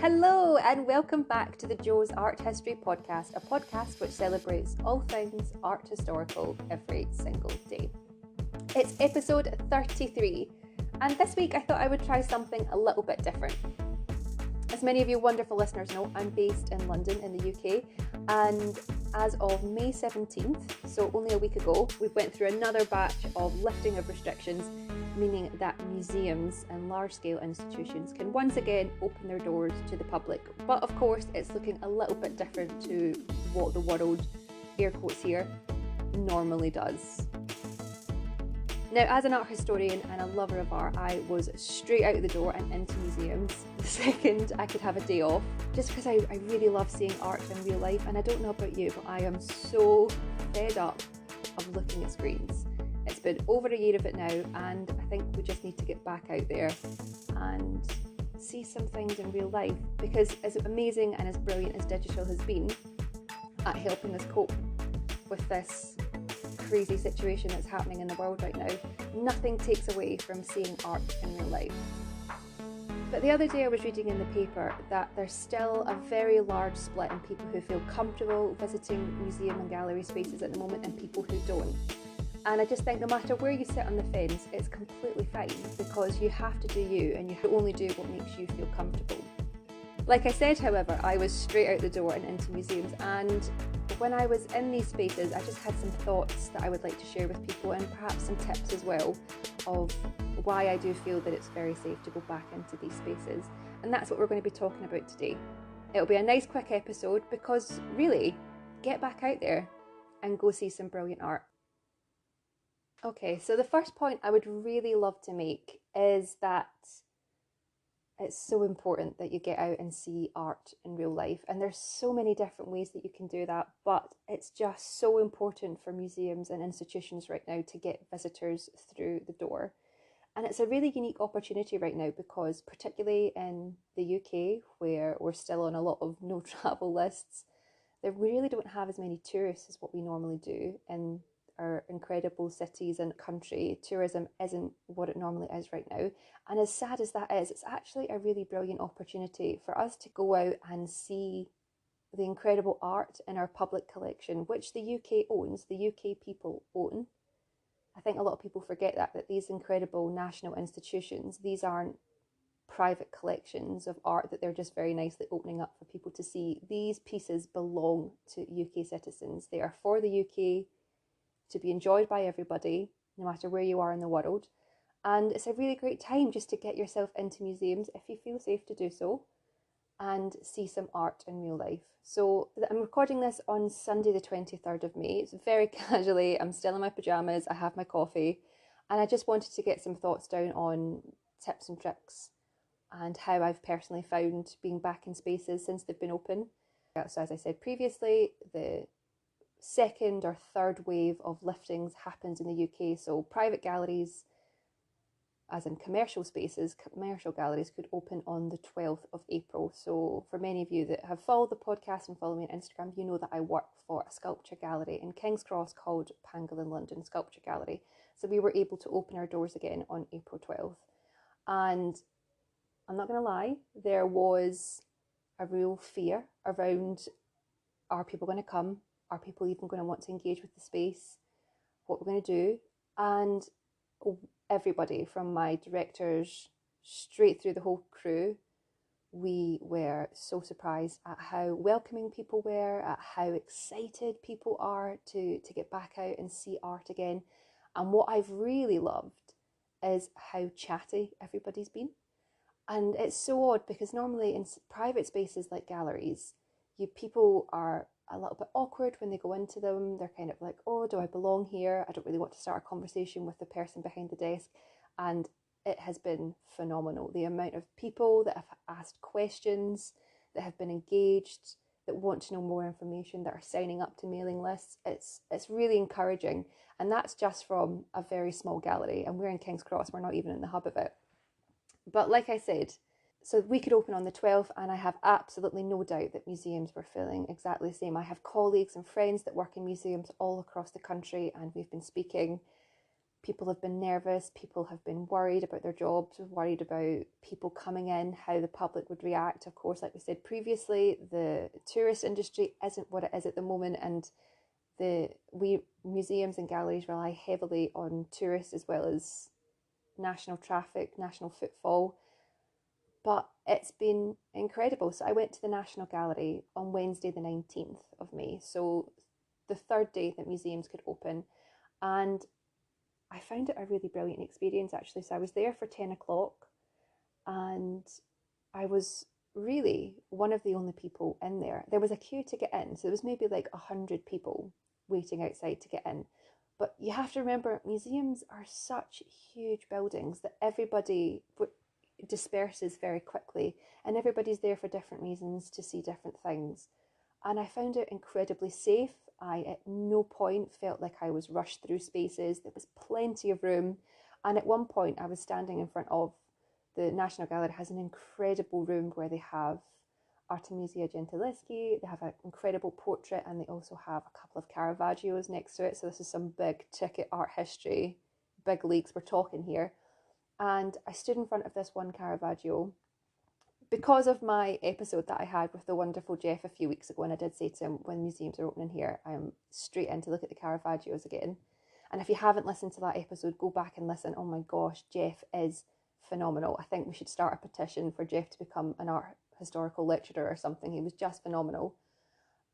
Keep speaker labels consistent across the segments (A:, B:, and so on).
A: Hello and welcome back to the Jo's Art History Podcast, a podcast which celebrates all things art historical every single day. It's episode 33, and this week I thought I would try something a little bit different. As many of you wonderful listeners know, I'm based in London in the UK, and as of May 17th, so only a week ago, we went through another batch of lifting of restrictions, meaning that museums and large-scale institutions can once again open their doors to the public. But of course, it's looking a little bit different to what the world, air quotes here, normally does. Now, as an art historian and a lover of art, I was straight out the door and into museums the second I could have a day off, just because I really love seeing art in real life. And I don't know about you, but I am so fed up of looking at screens. It's been over a year of it now, and I think we just need to get back out there and see some things in real life, because as amazing and as brilliant as digital has been at helping us cope with this crazy situation that's happening in the world right now, nothing takes away from seeing art in real life. But the other day I was reading in the paper that there's still a very large split in people who feel comfortable visiting museum and gallery spaces at the moment and people who don't. And I just think no matter where you sit on the fence, it's completely fine, because you have to do you and you only do what makes you feel comfortable. Like I said, however, I was straight out the door and into museums, and when I was in these spaces, I just had some thoughts that I would like to share with people, and perhaps some tips as well of why I do feel that it's very safe to go back into these spaces. And that's what we're going to be talking about today. It'll be a nice quick episode because really, get back out there and go see some brilliant art. Okay, so the first point I would really love to make is that it's so important that you get out and see art in real life. And there's so many different ways that you can do that, but it's just so important for museums and institutions right now to get visitors through the door. And it's a really unique opportunity right now because, particularly in the UK, where we're still on a lot of no travel lists, we really don't have as many tourists as what we normally do in our incredible cities and country. Tourism isn't what it normally is right now. And as sad as that is, it's actually a really brilliant opportunity for us to go out and see the incredible art in our public collection, which the UK owns, the UK people own. I think a lot of people forget that these incredible national institutions, these aren't private collections of art that they're just very nicely opening up for people to see. These pieces belong to UK citizens. They are for the UK, to be enjoyed by everybody, no matter where you are in the world. And it's a really great time just to get yourself into museums if you feel safe to do so and see some art in real life. So I'm recording this on Sunday the 23rd of May. It's very casually, I'm still in my pyjamas, I have my coffee, and I just wanted to get some thoughts down on tips and tricks and how I've personally found being back in spaces since they've been open. So as I said previously, the second or third wave of liftings happens in the UK. So private galleries, as in commercial spaces, commercial galleries could open on the 12th of April. So for many of you that have followed the podcast and follow me on Instagram, you know that I work for a sculpture gallery in King's Cross called Pangolin London Sculpture Gallery. So we were able to open our doors again on April 12th. And I'm not going to lie, there was a real fear around, are people going to come? Are people even going to want to engage with the space? What we're going to do? And everybody, from my directors straight through the whole crew, we were so surprised at how welcoming people were, at how excited people are to get back out and see art again. And what I've really loved is how chatty everybody's been. And it's so odd because normally in private spaces like galleries, people are a little bit awkward when they go into them. They're kind of like, oh, do I belong here? I don't really want to start a conversation with the person behind the desk. And it has been phenomenal. The amount of people that have asked questions, that have been engaged, that want to know more information, that are signing up to mailing lists. It's really encouraging. And that's just from a very small gallery. And we're in King's Cross. We're not even in the hub of it. But like I said, so we could open on the 12th, and I have absolutely no doubt that museums were feeling exactly the same. I have colleagues and friends that work in museums all across the country, and we've been speaking People have been nervous, people have been worried about their jobs, worried about people coming in, how the public would react. Of course, like we said previously, the tourist industry isn't what it is at the moment, and we museums and galleries rely heavily on tourists as well as national traffic, national footfall. But it's been incredible. So I went to the National Gallery on Wednesday the 19th of May, so the third day that museums could open, and I found it a really brilliant experience actually. So I was there for 10 o'clock, and I was really one of the only people in there. There was a queue to get in, so there was maybe like 100 people waiting outside to get in. But you have to remember, museums are such huge buildings that everybody disperses very quickly, and everybody's there for different reasons to see different things. And I found it incredibly safe. I at no point felt like I was rushed through spaces. There was plenty of room. And at one point I was standing in front of the National Gallery. Has an incredible room where they have Artemisia Gentileschi, they have an incredible portrait, and they also have a couple of Caravaggios next to it. So this is some big ticket art history, big leagues we're talking here. And I stood in front of this one Caravaggio because of my episode that I had with the wonderful Jeff a few weeks ago, and I did say to him, when museums are opening here, I'm straight in to look at the Caravaggios again. And if you haven't listened to that episode, go back and listen. Oh my gosh, Jeff is phenomenal. I think we should start a petition for Jeff to become an art historical lecturer or something. He was just phenomenal.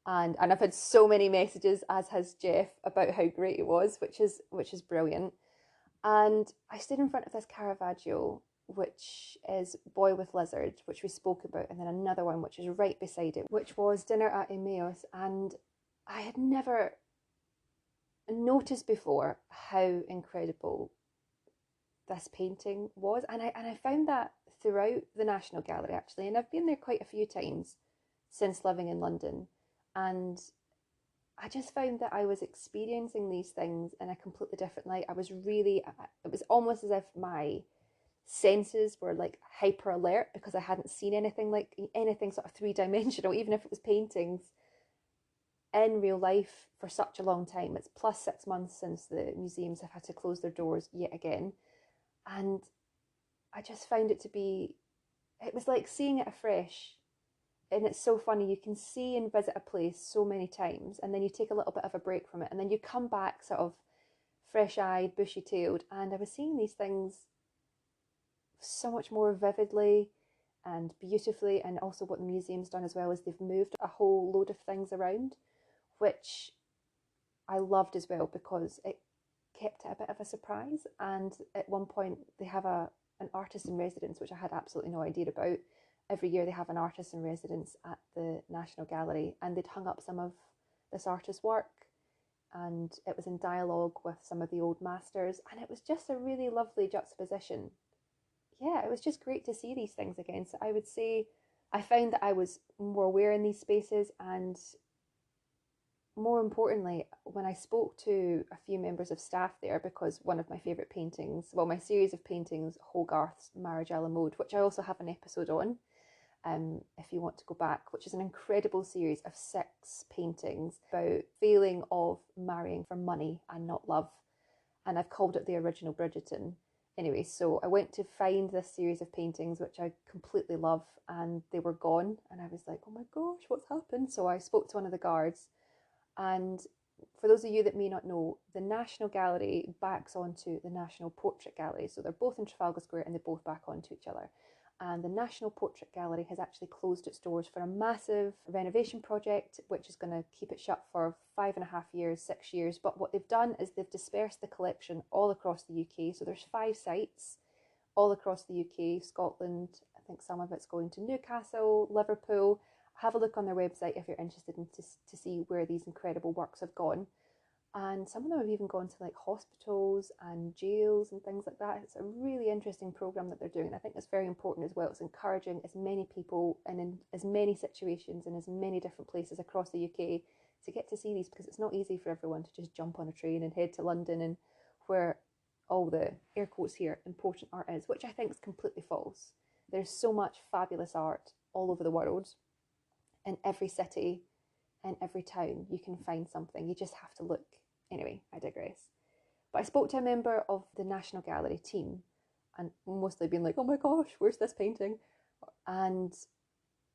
A: And I've had so many messages, as has Jeff, about how great it was, which is brilliant. And I stood in front of this Caravaggio, which is Boy with Lizard, which we spoke about, and then another one which is right beside it, which was Dinner at Emmaus. And I had never noticed before how incredible this painting was, and I found that throughout the National Gallery actually, and I've been there quite a few times since living in London, and I just found that I was experiencing these things in a completely different light. It was almost as if my senses were like hyper alert, because I hadn't seen anything sort of three-dimensional, even if it was paintings, in real life for such a long time. It's plus 6 months since the museums have had to close their doors yet again. And I just found it was like seeing it afresh. And it's so funny, you can see and visit a place so many times, and then you take a little bit of a break from it, and then you come back sort of fresh-eyed, bushy-tailed, and I was seeing these things so much more vividly and beautifully. And also what the museum's done as well is they've moved a whole load of things around, which I loved as well, because it kept it a bit of a surprise. And at one point they have an artist in residence, which I had absolutely no idea about. Every year they have an artist in residence at the National Gallery, and they'd hung up some of this artist's work, and it was in dialogue with some of the old masters, and it was just a really lovely juxtaposition. Yeah, it was just great to see these things again. So I would say I found that I was more aware in these spaces, and more importantly, when I spoke to a few members of staff there, because one of my favourite paintings, well, my series of paintings, Hogarth's Marriage a la Mode, which I also have an episode on, if you want to go back, which is an incredible series of 6 paintings about feeling of marrying for money and not love. And I've called it the original Bridgerton. Anyway, so I went to find this series of paintings, which I completely love, and they were gone. And I was like, oh my gosh, what's happened? So I spoke to one of the guards. And for those of you that may not know, the National Gallery backs onto the National Portrait Gallery. So they're both in Trafalgar Square, and they both back onto each other. And the National Portrait Gallery has actually closed its doors for a massive renovation project, which is going to keep it shut for 5.5 years, 6 years. But what they've done is they've dispersed the collection all across the UK. So there's 5 sites all across the UK, Scotland. I think some of it's going to Newcastle, Liverpool. Have a look on their website if you're interested to see where these incredible works have gone. And some of them have even gone to like hospitals and jails and things like that. It's a really interesting program that they're doing. I think it's very important as well. It's encouraging as many people and in as many situations in as many different places across the UK to get to see these, because it's not easy for everyone to just jump on a train and head to London, and where all the air quotes here important art is, which I think is completely false. There's so much fabulous art all over the world. In every city, in every town, you can find something. You just have to look. Anyway, I digress. But I spoke to a member of the National Gallery team and mostly being like, oh my gosh, where's this painting? And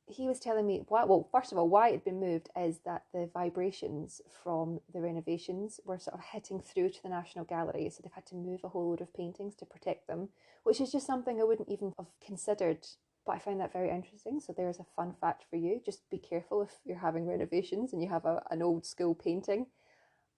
A: he was telling me, well, first of all, why it had been moved is that the vibrations from the renovations were sort of hitting through to the National Gallery. So they've had to move a whole load of paintings to protect them, which is just something I wouldn't even have considered. But I find that very interesting. So there's a fun fact for you. Just be careful if you're having renovations and you have an old school painting.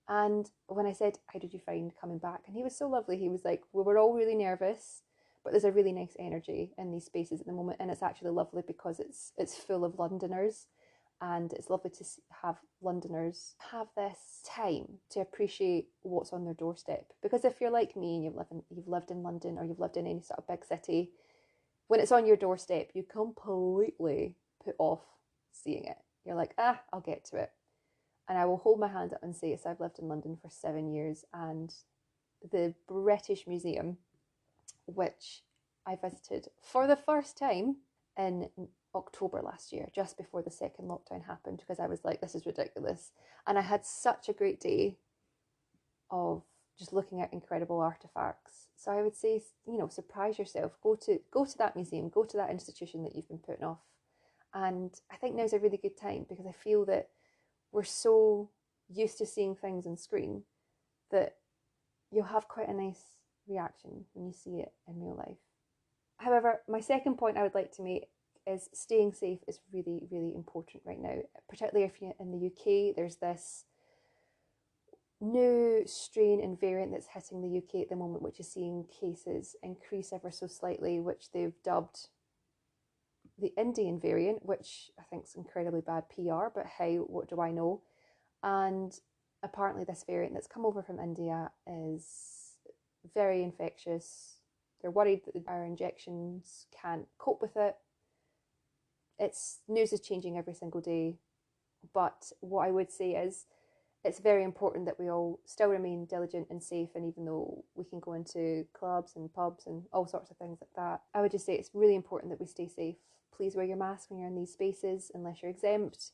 A: And when I said, how did you find coming back? And he was so lovely. He was like, we were all really nervous, but there's a really nice energy in these spaces at the moment. And it's actually lovely because it's full of Londoners. And it's lovely to have Londoners have this time to appreciate what's on their doorstep. Because if you're like me and you've lived in London or you've lived in any sort of big city, when it's on your doorstep, you completely put off seeing it. You're like, I'll get to it. And I will hold my hand up and say, so I've lived in London for 7 years, and the British Museum, which I visited for the first time in October last year, just before the second lockdown happened, because I was like, this is ridiculous. And I had such a great day of just looking at incredible artifacts. So I would say, surprise yourself. Go to that museum, go to that institution that you've been putting off. And I think now's a really good time, because I feel that we're so used to seeing things on screen that you'll have quite a nice reaction when you see it in real life. However, my second point I would like to make is staying safe is really, really important right now, particularly if you're in the UK. There's this new strain and variant that's hitting the UK at the moment, which is seeing cases increase ever so slightly, which they've dubbed the Indian variant, which I think is incredibly bad PR, but hey, what do I know? And apparently this variant that's come over from India is very infectious. They're worried that our injections can't cope with it. News is changing every single day. But what I would say is it's very important that we all still remain diligent and safe. And even though we can go into clubs and pubs and all sorts of things like that, I would just say it's really important that we stay safe. Please wear your mask when you're in these spaces, unless you're exempt.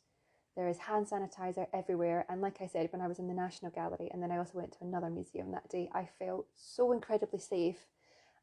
A: There is hand sanitizer everywhere. And like I said, when I was in the National Gallery, and then I also went to another museum that day, I felt so incredibly safe.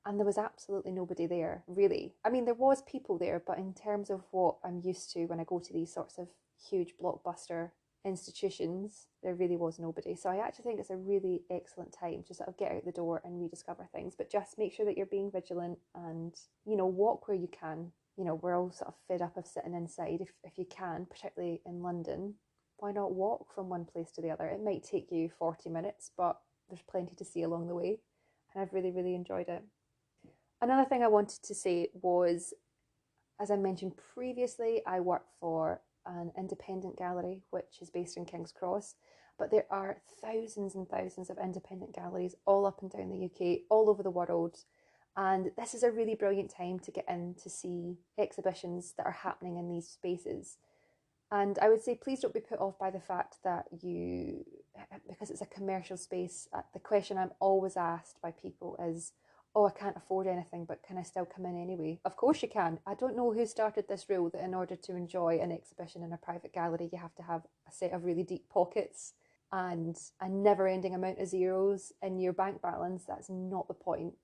A: And there was absolutely nobody there, really. I mean, there was people there, but in terms of what I'm used to when I go to these sorts of huge blockbuster institutions, there really was nobody. So I actually think it's a really excellent time to sort of get out the door and rediscover things, but just make sure that you're being vigilant and, walk where you can. We're all sort of fed up of sitting inside. If you can, particularly in London, why not walk from one place to the other? It might take you 40 minutes, but there's plenty to see along the way. And I've really, really enjoyed it. Another thing I wanted to say was, as I mentioned previously, I work for an independent gallery, which is based in King's Cross, but there are thousands and thousands of independent galleries all up and down the UK, all over the world. And this is a really brilliant time to get in to see exhibitions that are happening in these spaces. And I would say, please don't be put off by the fact that because it's a commercial space, the question I'm always asked by people is, oh, I can't afford anything, but can I still come in anyway? Of course you can. I don't know who started this rule that in order to enjoy an exhibition in a private gallery, you have to have a set of really deep pockets and a never-ending amount of zeros in your bank balance. That's not the point.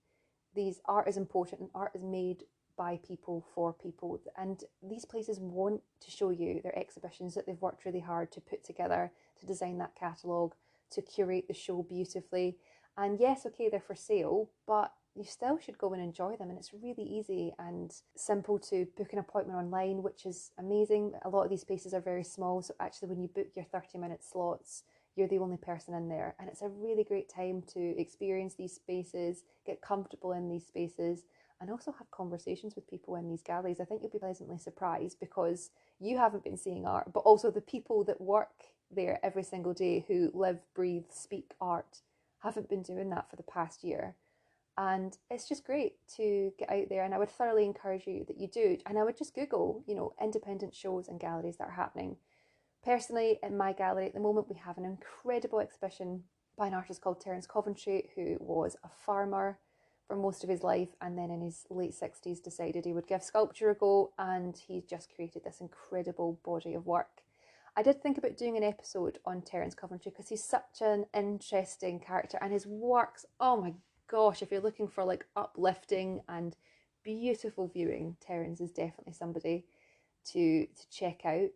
A: Art is important, and art is made by people for people, and these places want to show you their exhibitions that they've worked really hard to put together, to design that catalogue, to curate the show beautifully. And yes, okay, they're for sale, but you still should go and enjoy them. And it's really easy and simple to book an appointment online, which is amazing. A lot of these spaces are very small, so actually when you book your 30-minute slots, you're the only person in there. And it's a really great time to experience these spaces, get comfortable in these spaces, and also have conversations with people in these galleries. I think you'll be pleasantly surprised, because you haven't been seeing art, but also the people that work there every single day, who live, breathe, speak art, haven't been doing that for the past year. And it's just great to get out there, and I would thoroughly encourage you that you do. And I would just Google, independent shows and galleries that are happening. Personally, in my gallery at the moment, we have an incredible exhibition by an artist called Terence Coventry, who was a farmer for most of his life, and then in his late 60s decided he would give sculpture a go, and he's just created this incredible body of work. I did think about doing an episode on Terence Coventry because he's such an interesting character, and his works, oh my gosh, if you're looking for like uplifting and beautiful viewing, Terence is definitely somebody to check out.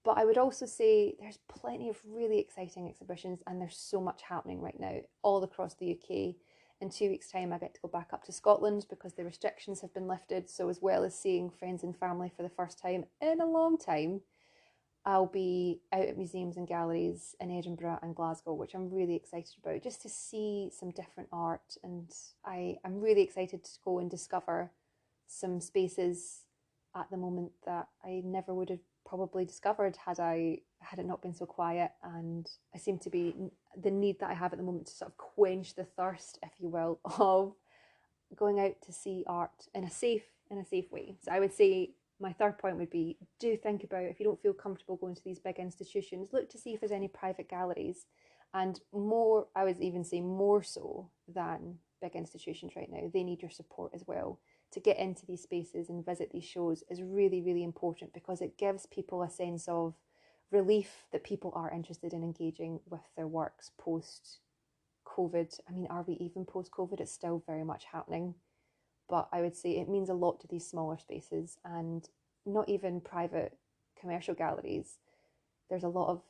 A: But I would also say there's plenty of really exciting exhibitions, and there's so much happening right now all across the UK. In 2 weeks' time, I get to go back up to Scotland because the restrictions have been lifted. So, as well as seeing friends and family for the first time in a long time, I'll be out at museums and galleries in Edinburgh and Glasgow, which I'm really excited about, just to see some different art. And I'm really excited to go and discover some spaces at the moment that I never would have probably discovered had it not been so quiet. And I seem to be the need that I have at the moment to sort of quench the thirst, if you will, of going out to see art in a safe way. So I would say my third point would be, do think about, if you don't feel comfortable going to these big institutions, look to see if there's any private galleries. And more, I would even say more so than big institutions right now, they need your support as well. To get into these spaces and visit these shows is really, really important, because it gives people a sense of relief that people are interested in engaging with their works post COVID. I mean, are we even post COVID? It's still very much happening. But I would say it means a lot to these smaller spaces, and not even private commercial galleries. There's a lot of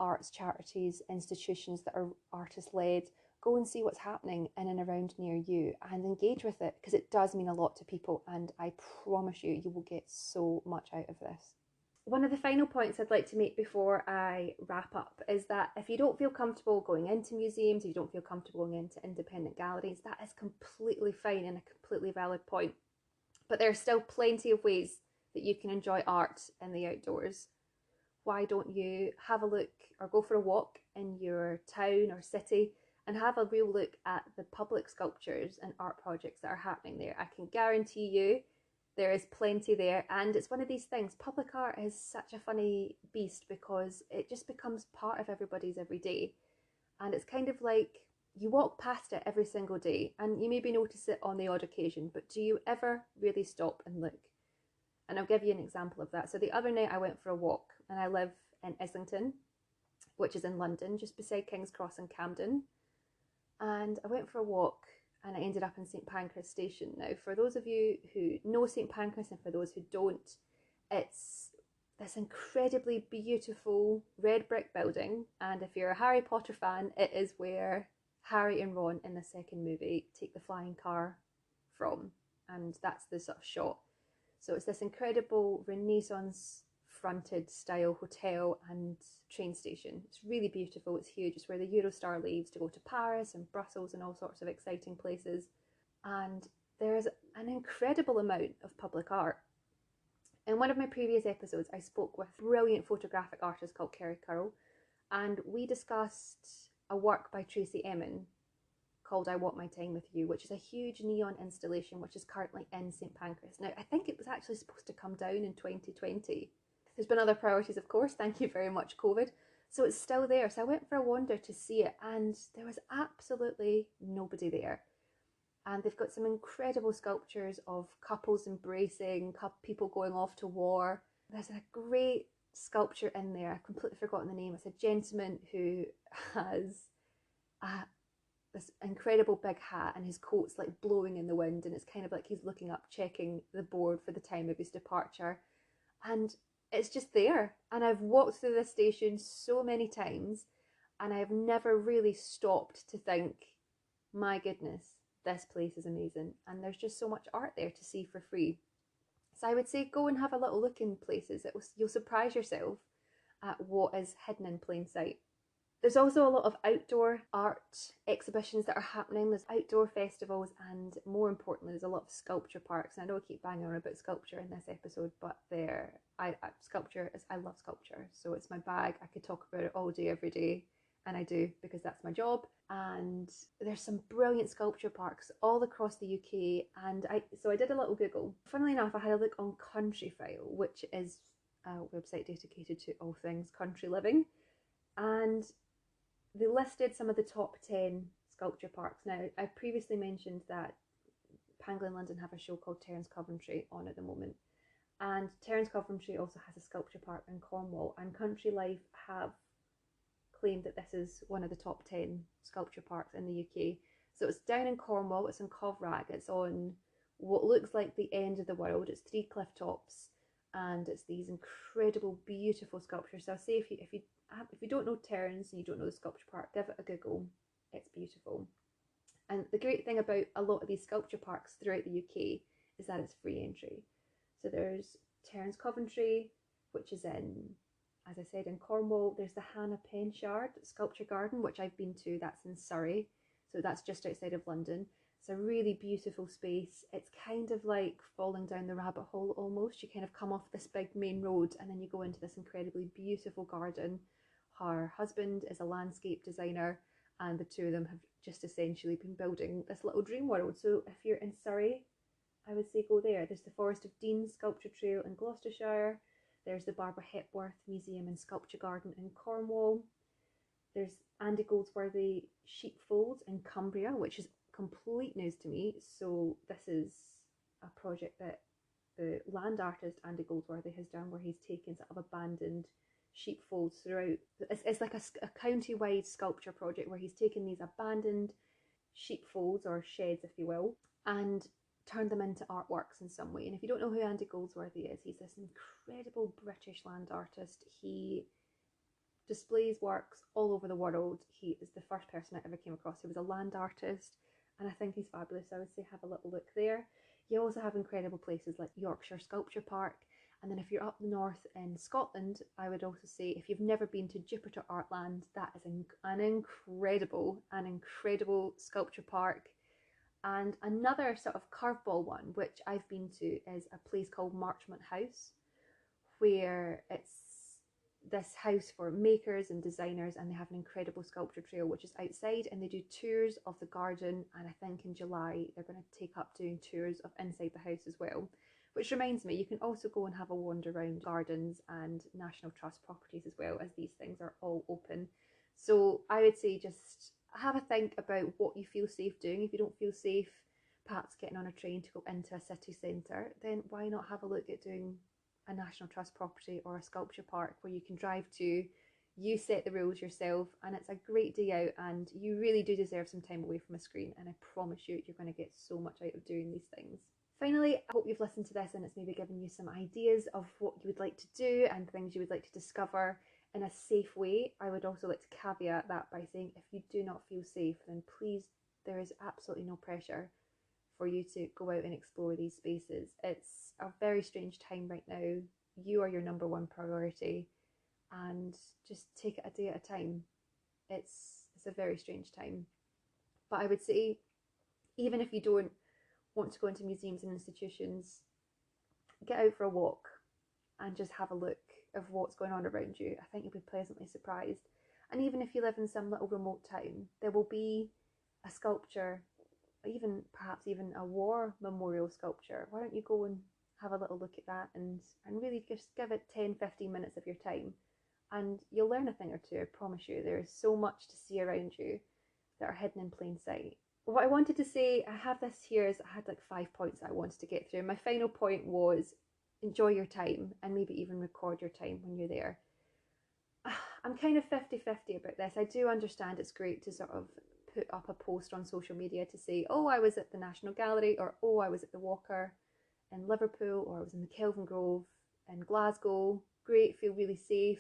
A: arts charities, institutions that are artist led. Go and see what's happening in and around near you and engage with it, because it does mean a lot to people, and I promise you, you will get so much out of this. One of the final points I'd like to make before I wrap up is that if you don't feel comfortable going into museums, if you don't feel comfortable going into independent galleries, that is completely fine and a completely valid point. But there are still plenty of ways that you can enjoy art in the outdoors. Why don't you have a look or go for a walk in your town or city and have a real look at the public sculptures and art projects that are happening there? I can guarantee you there is plenty there, and it's one of these things. Public art is such a funny beast because it just becomes part of everybody's everyday, and it's kind of like you walk past it every single day, and you maybe notice it on the odd occasion, but do you ever really stop and look? And I'll give you an example of that. So the other night I went for a walk, and I live in Islington, which is in London, just beside King's Cross and Camden. And I went for a walk and I ended up in St Pancras Station. Now, for those of you who know St Pancras and for those who don't, it's this incredibly beautiful red brick building. And if you're a Harry Potter fan, it is where Harry and Ron in the second movie take the flying car from. And that's the sort of shot. So it's this incredible Renaissance fronted style hotel and train station. It's really beautiful, it's huge. It's where the Eurostar leaves to go to Paris and Brussels and all sorts of exciting places. And there's an incredible amount of public art. In one of my previous episodes, I spoke with a brilliant photographic artist called Kerry Curl, and we discussed a work by Tracy Emin called I Want My Time With You, which is a huge neon installation which is currently in St Pancras. Now, I think it was actually supposed to come down in 2020. There's been other priorities, of course, thank you very much, COVID. So it's still there. So I went for a wander to see it, and there was absolutely nobody there. And they've got some incredible sculptures of couples embracing, people going off to war. There's a great sculpture in there. I've completely forgotten the name. It's a gentleman who has this incredible big hat, and his coat's like blowing in the wind, and it's kind of like he's looking up, checking the board for the time of his departure. And it's just there. And I've walked through this station so many times, and I've never really stopped to think, my goodness, this place is amazing. And there's just so much art there to see for free. So I would say go and have a little look in places. You'll surprise yourself at what is hidden in plain sight. There's also a lot of outdoor art exhibitions that are happening. There's outdoor festivals, and more importantly, there's a lot of sculpture parks. And I know I keep banging on about sculpture in this episode, but I love sculpture, so it's my bag. I could talk about it all day, every day, and I do, because that's my job. And there's some brilliant sculpture parks all across the UK. And so I did a little Google. Funnily enough, I had a look on Countryfile, which is a website dedicated to all things country living, and they listed some of the top 10 sculpture parks. Now, I previously mentioned that Pangolin London have a show called Terence Coventry on at the moment, And Terence Coventry also has a sculpture park in Cornwall, and Country Life have claimed that this is one of the top 10 sculpture parks in the UK. So it's down in Cornwall, it's in Covrag, it's on what looks like the end of the world. It's 3 cliff tops, and it's these incredible, beautiful sculptures. So I'll say if you don't know Terence and you don't know the sculpture park, give it a Google. It's beautiful. And the great thing about a lot of these sculpture parks throughout the UK is that it's free entry. So there's Terence Coventry, which is in, as I said, in Cornwall. There's the Hannah Penchard Sculpture Garden, which I've been to. That's in Surrey. So that's just outside of London. It's a really beautiful space. It's kind of like falling down the rabbit hole almost. You kind of come off this big main road and then you go into this incredibly beautiful garden. Her husband is a landscape designer, and the two of them have just essentially been building this little dream world. So if you're in Surrey, I would say go there. There's the Forest of Dean Sculpture Trail in Gloucestershire. There's the Barbara Hepworth Museum and Sculpture Garden in Cornwall. There's Andy Goldsworthy Sheepfolds in Cumbria, which is complete news to me. So this is a project that the land artist Andy Goldsworthy has done, where he's taken sort of abandoned sheepfolds throughout. It's like a county-wide sculpture project where he's taken these abandoned sheepfolds, or sheds if you will, and turned them into artworks in some way. And if you don't know who Andy Goldsworthy is, he's this incredible British land artist. He displays works all over the world. He is the first person I ever came across who was a land artist, and I think he's fabulous. I would say have a little look there. You also have incredible places like Yorkshire Sculpture Park. And then if you're up north in Scotland, I would also say if you've never been to Jupiter Artland, that is an incredible sculpture park. And another sort of curveball one, which I've been to, is a place called Marchmont House, where it's this house for makers and designers, and they have an incredible sculpture trail which is outside, and they do tours of the garden, and I think in July they're going to take up doing tours of inside the house as well. Which reminds me, you can also go and have a wander around gardens and National Trust properties as well, as these things are all open. So I would say just have a think about what you feel safe doing. If you don't feel safe perhaps getting on a train to go into a city centre, then why not have a look at doing a National Trust property or a sculpture park where you can drive to, you set the rules yourself, and it's a great day out, and you really do deserve some time away from a screen, and I promise you you're going to get so much out of doing these things. Finally, I hope you've listened to this and it's maybe given you some ideas of what you would like to do and things you would like to discover in a safe way. I would also like to caveat that by saying if you do not feel safe, then please, there is absolutely no pressure for you to go out and explore these spaces. It's a very strange time right now. You are your number one priority, and just take it a day at a time. It's a very strange time. But I would say, even if you don't want to go into museums and institutions, get out for a walk and just have a look of what's going on around you. I think you'll be pleasantly surprised. And even if you live in some little remote town, there will be a sculpture, perhaps even a war memorial sculpture. Why don't you go and have a little look at that and really just give it 10-15 minutes of your time, and you'll learn a thing or two. I promise you, there is so much to see around you that are hidden in plain sight. What I wanted to say, I have this here, is I had like 5 points that I wanted to get through. My final point was enjoy your time, and maybe even record your time when you're there. I'm kind of 50-50 about this. I do understand it's great to sort of put up a post on social media to say, oh, I was at the National Gallery, or oh, I was at the Walker in Liverpool, or I was in the Kelvingrove in Glasgow. Great, feel really safe.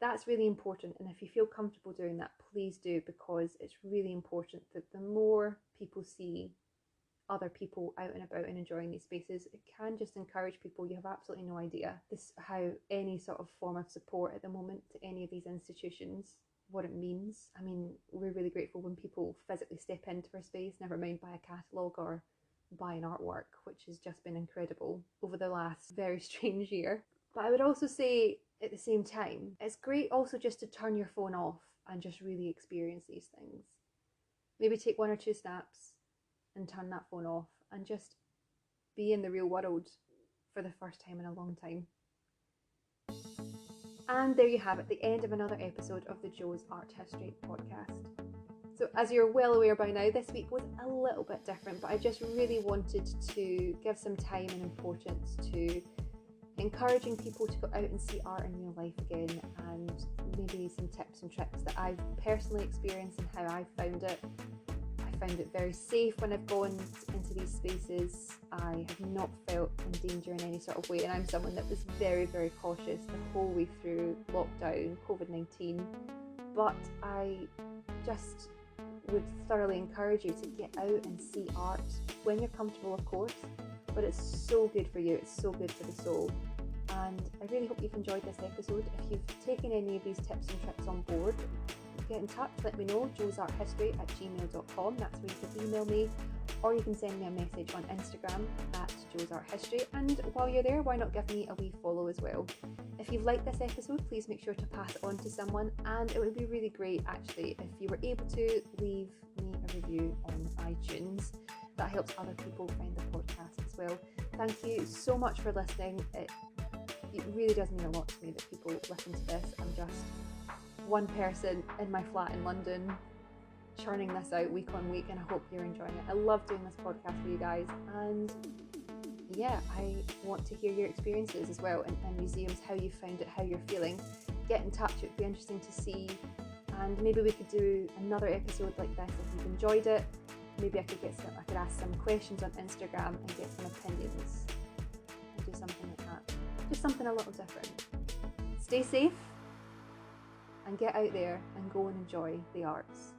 A: That's really important, and if you feel comfortable doing that, please do, because it's really important that the more people see other people out and about and enjoying these spaces, it can just encourage people. You have absolutely no idea how any sort of form of support at the moment to any of these institutions, what it means. I mean, we're really grateful when people physically step into our space, never mind buy a catalogue or buy an artwork, which has just been incredible over the last very strange year. But I would also say, at the same time, it's great also just to turn your phone off and just really experience these things. Maybe take 1 or 2 snaps and turn that phone off and just be in the real world for the first time in a long time. And there you have it, the end of another episode of the Jo's Art History podcast. So as you're well aware by now, this week was a little bit different, but I just really wanted to give some time and importance to encouraging people to go out and see art in real life again, and maybe some tips and tricks that I've personally experienced and how I found it. I found it very safe when I've gone into these spaces. I have not felt in danger in any sort of way, and I'm someone that was very, very cautious the whole way through lockdown, COVID-19, but I just would thoroughly encourage you to get out and see art when you're comfortable, of course, but it's so good for you, it's so good for the soul. And I really hope you've enjoyed this episode. If you've taken any of these tips and tricks on board, get in touch, let me know, joesarthistory@gmail.com. That's where you can email me, or you can send me a message on Instagram at joesarthistory. And while you're there, why not give me a wee follow as well? If you've liked this episode, please make sure to pass it on to someone, and it would be really great actually if you were able to leave me a review on iTunes. That helps other people find the podcast as well. Thank you so much for listening. It really does mean a lot to me that people listen to this. I'm just one person in my flat in London churning this out week on week, and I hope you're enjoying it. I love doing this podcast for you guys, and yeah, I want to hear your experiences as well in museums, how you found it, how you're feeling. Get in touch, it would be interesting to see, and maybe we could do another episode like this if you've enjoyed it. Maybe I could ask some questions on Instagram and get some opinions and do something like that. Just something a little different. Stay safe and get out there and go and enjoy the arts.